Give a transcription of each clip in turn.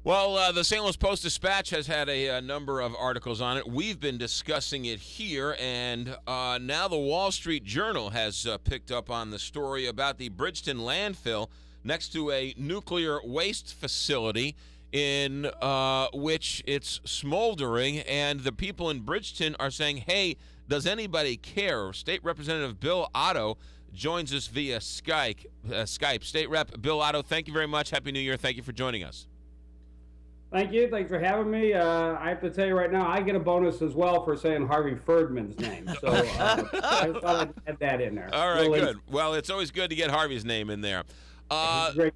Well, the St. Louis Post-Dispatch has had a number of articles on it. We've been discussing it here, and now the Wall Street Journal has picked up on the story about the Bridgeton Landfill next to a nuclear waste facility in which it's smoldering, and the people in Bridgeton are saying, hey, does anybody care? State Representative Bill Otto joins us via Skype. State Rep. Bill Otto, thank you very much. Happy New Year. Thank you for joining us. Thank you. Thanks for having me. I have to tell you right now, I get a bonus as well for saying Harvey Ferdman's name. So I thought I'd add that in there. All right, good. Well, it's always good to get Harvey's name in there. Great.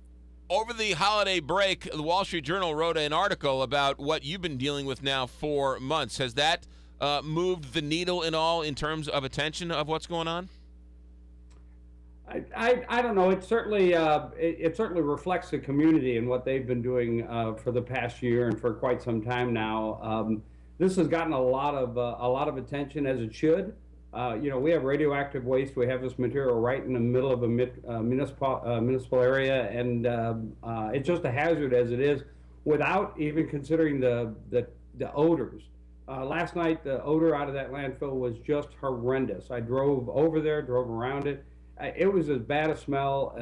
Over the holiday break, the Wall Street Journal wrote an article about what you've been dealing with now for months. Has that moved the needle in all in terms of attention of what's going on? I don't know. It certainly reflects the community and what they've been doing for the past year and for quite some time now. This has gotten a lot of attention, as it should. We have radioactive waste. We have this material right in the middle of a municipal area, and it's just a hazard as it is, without even considering the odors. Last night, the odor out of that landfill was just horrendous. I drove over there, drove around it. It was as bad a smell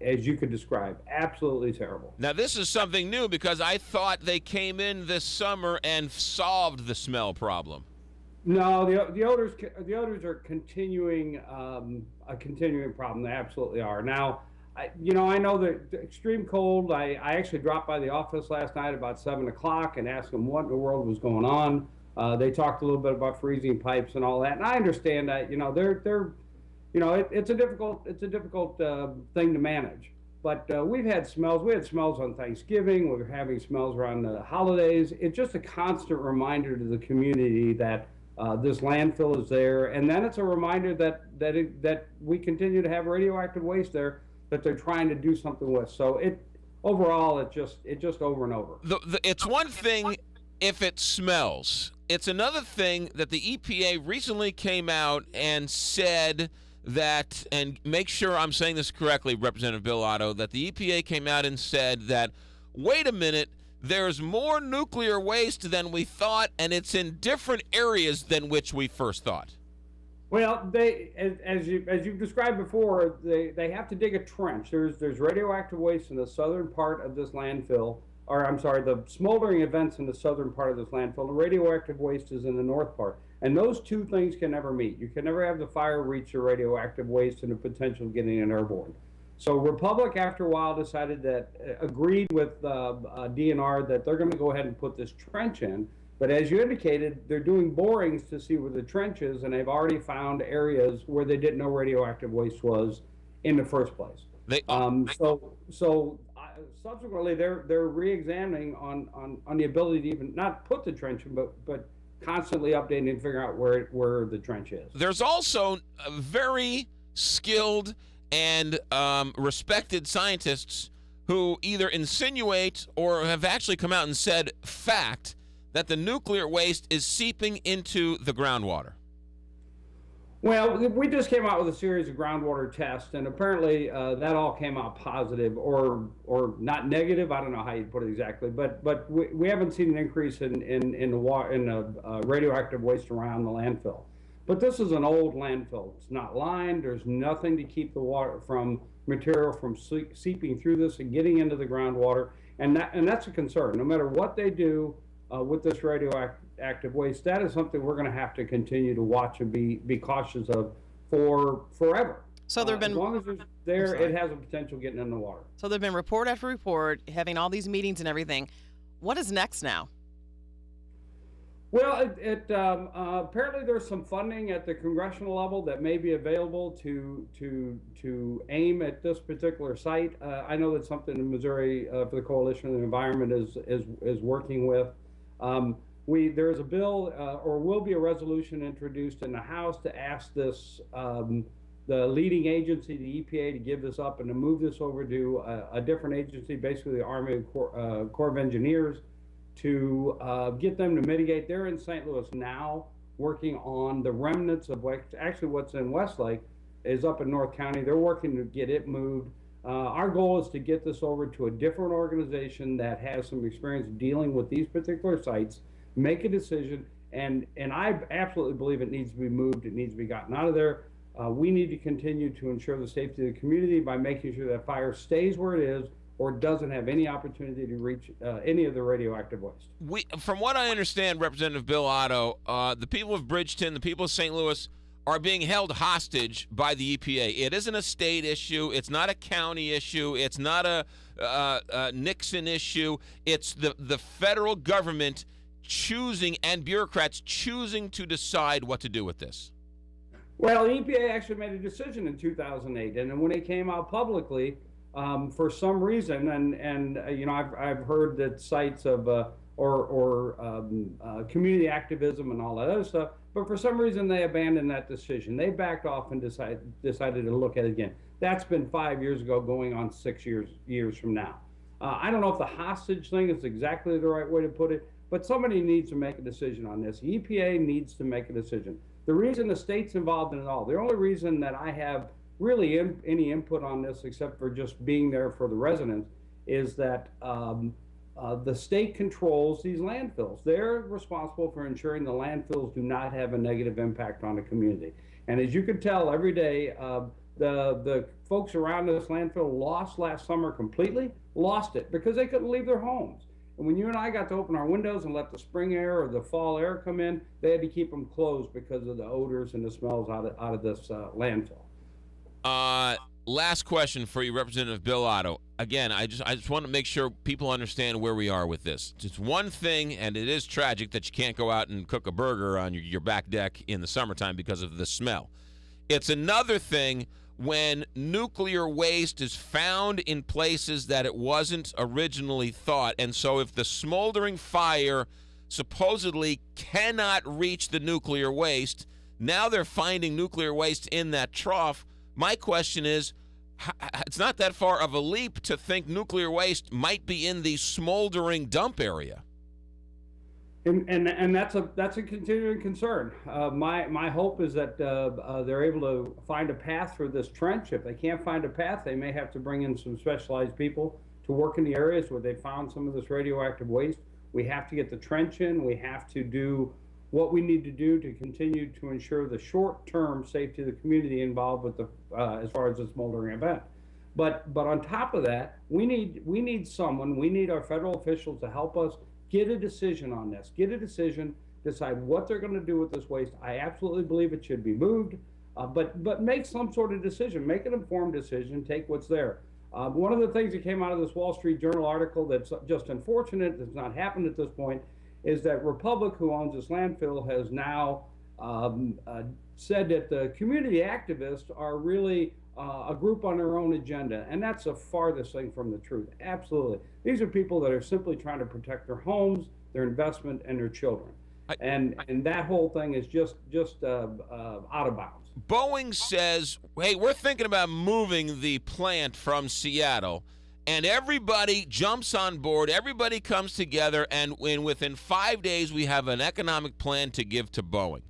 as you could describe. Absolutely terrible. Now, this is something new because I thought they came in this summer and solved the smell problem. No, the odors are continuing a continuing problem. They absolutely are. Now, I know that the extreme cold. I actually dropped by the office last night about 7 o'clock and asked them what in the world was going on. They talked a little bit about freezing pipes and all that, and I understand that. It's a difficult thing to manage. But we've had smells. We had smells on Thanksgiving. We were having smells around the holidays. It's just a constant reminder to the community that this landfill is there, and then it's a reminder that we continue to have radioactive waste there that they're trying to do something with. So overall, it just over and over. It's one thing if it smells. It's another thing that the EPA recently came out and said that, and make sure I'm saying this correctly, Representative Bill Otto, that the EPA came out and said that, wait a minute, there's more nuclear waste than we thought, and it's in different areas than which we first thought. Well, as you've described before, they have to dig a trench. There's radioactive waste in the southern part of this landfill, or I'm sorry, the smoldering events in the southern part of this landfill. The radioactive waste is in the north part. And those two things can never meet. You can never have the fire reach the radioactive waste and the potential of getting it airborne. So Republic, after a while, decided that, agreed with DNR that they're going to go ahead and put this trench in. But as you indicated, they're doing borings to see where the trench is, and they've already found areas where they didn't know radioactive waste was in the first place. Subsequently, they're re-examining on the ability to even not put the trench in, but constantly updating and figuring out where the trench is. There's also a very skilled and respected scientists who either insinuate or have actually come out and said fact that the nuclear waste is seeping into the groundwater. Well, we just came out with a series of groundwater tests, and apparently that all came out positive or not negative. I don't know how you'd put it exactly, but we haven't seen an increase in the radioactive waste around the landfill. But this is an old landfill. It's not lined. There's nothing to keep the material from seeping through this and getting into the groundwater, and that's a concern. No matter what they do with this radioactive waste, that is something we're going to have to continue to watch and be cautious of for forever. So there've been, as long as it's there, it has a potential getting in the water. So there've been report after report, having all these meetings and everything. What is next now? Well, apparently there's some funding at the congressional level that may be available to aim at this particular site. I know that's something in Missouri for the Coalition of the Environment is working with. There's a bill or will be a resolution introduced in the House to ask this the leading agency, the EPA, to give this up and to move this over to a different agency, basically the Army Corps of Engineers, to get them to mitigate. They're in St. Louis now working on the remnants of what's in Westlake is up in North County. They're working to get it moved. Our goal is to get this over to a different organization that has some experience dealing with these particular sites, make a decision, and I absolutely believe it needs to be moved. It needs to be gotten out of there. We need to continue to ensure the safety of the community by making sure that fire stays where it is or doesn't have any opportunity to reach any of the radioactive waste. From what I understand, Representative Bill Otto, the people of Bridgeton, the people of St. Louis, are being held hostage by the EPA. It isn't a state issue. It's not a county issue. It's not a Nixon issue. It's the federal government choosing and bureaucrats choosing to decide what to do with this. Well, the EPA actually made a decision in 2008, and when it came out publicly, for some reason, and I've heard that sites of community activism and all that other stuff, but for some reason they abandoned that decision. They backed off and decided to look at it again. That's been 5 years ago, going on 6 years from now. I don't know if the hostage thing is exactly the right way to put it, but somebody needs to make a decision on this. The EPA needs to make a decision. The reason the state's involved in it all, the only reason that I have really any input on this except for just being there for the residents, is that the state controls these landfills. They're responsible for ensuring the landfills do not have a negative impact on the community. And as you can tell, every day, the folks around this landfill lost last summer completely, lost it because they couldn't leave their homes. And when you and I got to open our windows and let the spring air or the fall air come in, they had to keep them closed because of the odors and the smells out of this landfill. Last question for you, Representative Bill Otto. Again, I just want to make sure people understand where we are with this. It's one thing, and it is tragic that you can't go out and cook a burger on your back deck in the summertime because of the smell. It's another thing when nuclear waste is found in places that it wasn't originally thought. And so if the smoldering fire supposedly cannot reach the nuclear waste, now they're finding nuclear waste in that trough. My question is, it's not that far of a leap to think nuclear waste might be in the smoldering dump area. And that's a continuing concern. My hope is that they're able to find a path through this trench. If they can't find a path, they may have to bring in some specialized people to work in the areas where they found some of this radioactive waste. We have to get the trench in. We have to do what we need to do to continue to ensure the short-term safety of the community involved with the as far as the smoldering event. But on top of that, we need our federal officials to help us get a decision on this. Get a decision, decide what they're going to do with this waste. I absolutely believe it should be moved, but make some sort of decision. Make an informed decision. Take what's there. One of the things that came out of this Wall Street Journal article that's just unfortunate, that's not happened at this point, is that Republic, who owns this landfill, has now said that the community activists are really a group on their own agenda, and that's the farthest thing from the truth. Absolutely. These are people that are simply trying to protect their homes, their investment, and their children. And that whole thing is just out of bounds. Boeing says, hey, we're thinking about moving the plant from Seattle, and everybody jumps on board, everybody comes together, and within 5 days we have an economic plan to give to Boeing.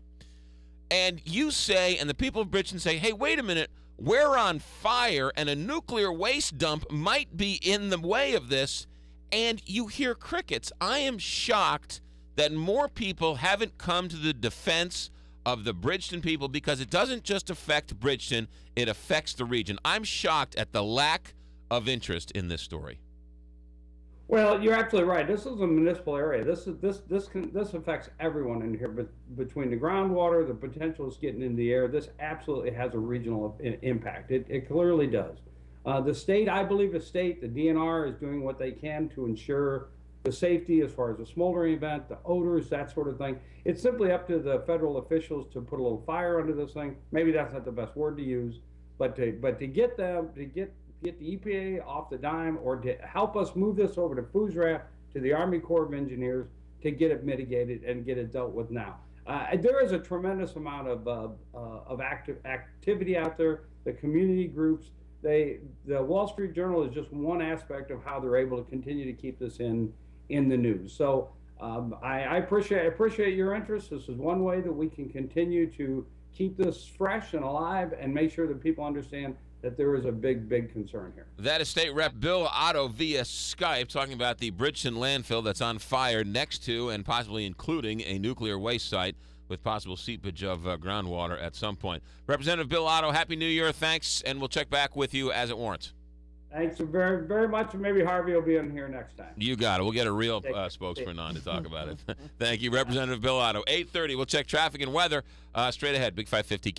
And you say, and the people of Bridgeton say, hey, wait a minute, we're on fire, and a nuclear waste dump might be in the way of this, and you hear crickets. I am shocked that more people haven't come to the defense of the Bridgeton people, because it doesn't just affect Bridgeton, it affects the region. I'm shocked at the lack of interest in this story. Well, you're absolutely right. This is a municipal area. This affects everyone in here. But between the groundwater, the potential is getting in the air. This absolutely has a regional impact. It clearly does. The state, I believe, the DNR is doing what they can to ensure the safety as far as the smoldering event, the odors, that sort of thing. It's simply up to the federal officials to put a little fire under this thing. Maybe that's not the best word to use, but to get the EPA off the dime, or to help us move this over to FUSRAP, to the Army Corps of Engineers, to get it mitigated and get it dealt with now. There is a tremendous amount of activity out there. The community groups, the Wall Street Journal is just one aspect of how they're able to continue to keep this in the news. So I appreciate your interest. This is one way that we can continue to keep this fresh and alive and make sure that people understand that there is a big concern here. That is State Rep Bill Otto via Skype talking about the Bridgeton landfill that's on fire next to and possibly including a nuclear waste site with possible seepage of groundwater at some point. Representative Bill Otto, Happy New Year. Thanks, and we'll check back with you as it warrants. Thanks very much, and maybe Harvey will be in here next time. You got it. We'll get a real spokesman on to talk about it. Thank you, Representative Bill Otto. 8:30, we'll check traffic and weather straight ahead. Big 550.